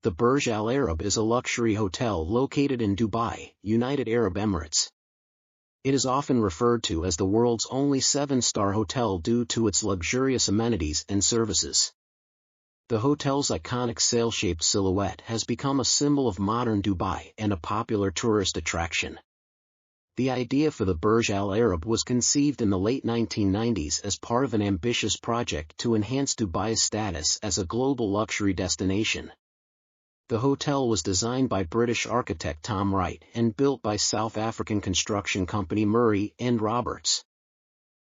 The Burj Al Arab is a luxury hotel located in Dubai, United Arab Emirates. It is often referred to as the world's only 7-star hotel due to its luxurious amenities and services. The hotel's iconic sail-shaped silhouette has become a symbol of modern Dubai and a popular tourist attraction. The idea for the Burj Al Arab was conceived in the late 1990s as part of an ambitious project to enhance Dubai's status as a global luxury destination. The hotel was designed by British architect Tom Wright and built by South African construction company Murray and Roberts.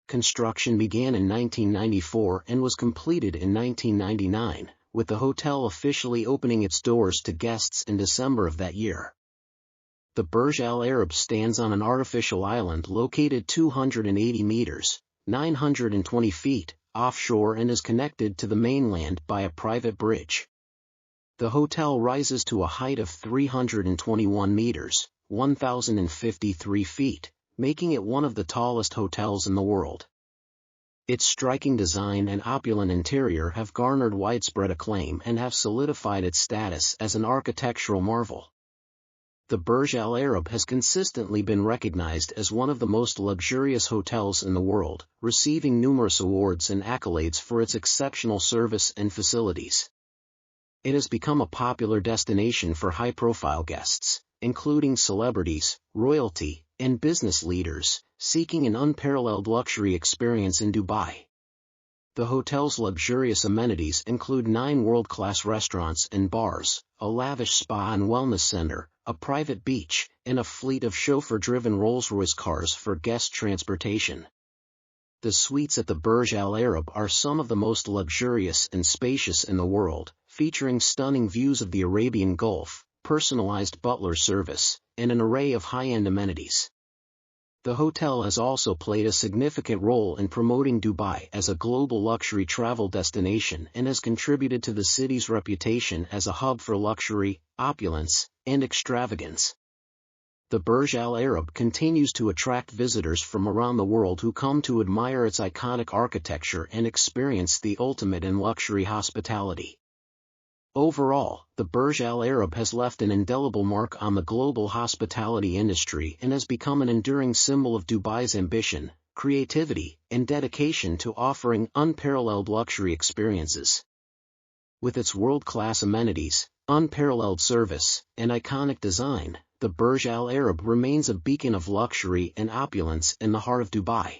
Construction began in 1994 and was completed in 1999, with the hotel officially opening its doors to guests in December of that year. The Burj Al Arab stands on an artificial island located 280 meters, 920 feet, offshore and is connected to the mainland by a private bridge. The hotel rises to a height of 321 meters, 1,053 feet, making it one of the tallest hotels in the world. Its striking design and opulent interior have garnered widespread acclaim and have solidified its status as an architectural marvel. The Burj Al Arab has consistently been recognized as one of the most luxurious hotels in the world, receiving numerous awards and accolades for its exceptional service and facilities. It has become a popular destination for high-profile guests, including celebrities, royalty, and business leaders, seeking an unparalleled luxury experience in Dubai. The hotel's luxurious amenities include 9 world-class restaurants and bars, a lavish spa and wellness center, a private beach, and a fleet of chauffeur-driven Rolls-Royce cars for guest transportation. The suites at the Burj Al Arab are some of the most luxurious and spacious in the world, featuring stunning views of the Arabian Gulf, personalized butler service, and an array of high-end amenities. The hotel has also played a significant role in promoting Dubai as a global luxury travel destination and has contributed to the city's reputation as a hub for luxury, opulence, and extravagance. The Burj Al Arab continues to attract visitors from around the world who come to admire its iconic architecture and experience the ultimate in luxury hospitality. Overall, the Burj Al Arab has left an indelible mark on the global hospitality industry and has become an enduring symbol of Dubai's ambition, creativity, and dedication to offering unparalleled luxury experiences. With its world-class amenities, unparalleled service, and iconic design, the Burj Al Arab remains a beacon of luxury and opulence in the heart of Dubai.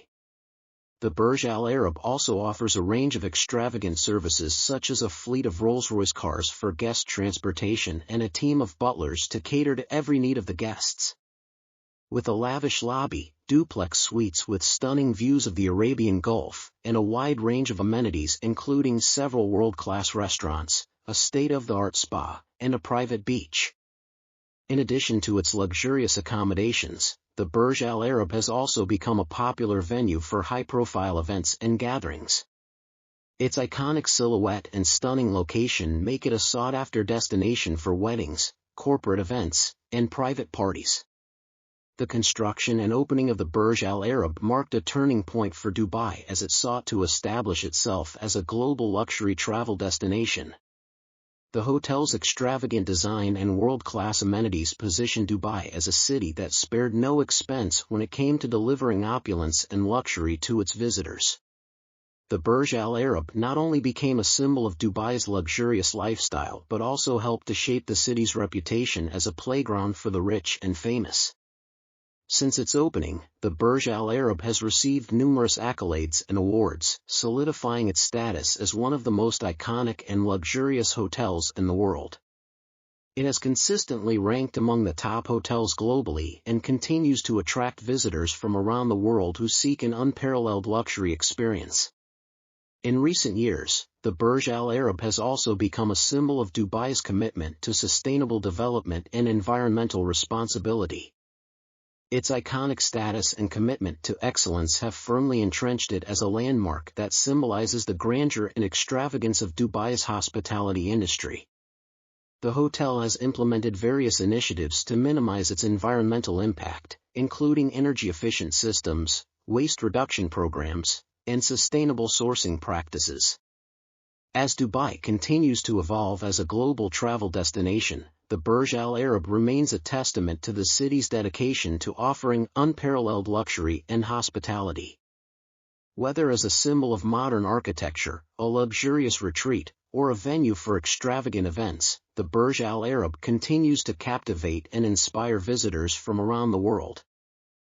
The Burj Al Arab also offers a range of extravagant services such as a fleet of Rolls-Royce cars for guest transportation and a team of butlers to cater to every need of the guests. With a lavish lobby, duplex suites with stunning views of the Arabian Gulf, and a wide range of amenities including several world-class restaurants, a state-of-the-art spa, and a private beach. In addition to its luxurious accommodations, the Burj Al Arab has also become a popular venue for high-profile events and gatherings. Its iconic silhouette and stunning location make it a sought-after destination for weddings, corporate events, and private parties. The construction and opening of the Burj Al Arab marked a turning point for Dubai as it sought to establish itself as a global luxury travel destination. The hotel's extravagant design and world-class amenities position Dubai as a city that spared no expense when it came to delivering opulence and luxury to its visitors. The Burj Al Arab not only became a symbol of Dubai's luxurious lifestyle but also helped to shape the city's reputation as a playground for the rich and famous. Since its opening, the Burj Al Arab has received numerous accolades and awards, solidifying its status as one of the most iconic and luxurious hotels in the world. It has consistently ranked among the top hotels globally and continues to attract visitors from around the world who seek an unparalleled luxury experience. In recent years, the Burj Al Arab has also become a symbol of Dubai's commitment to sustainable development and environmental responsibility. Its iconic status and commitment to excellence have firmly entrenched it as a landmark that symbolizes the grandeur and extravagance of Dubai's hospitality industry. The hotel has implemented various initiatives to minimize its environmental impact, including energy-efficient systems, waste reduction programs, and sustainable sourcing practices. As Dubai continues to evolve as a global travel destination, the Burj Al Arab remains a testament to the city's dedication to offering unparalleled luxury and hospitality. Whether as a symbol of modern architecture, a luxurious retreat, or a venue for extravagant events, the Burj Al Arab continues to captivate and inspire visitors from around the world.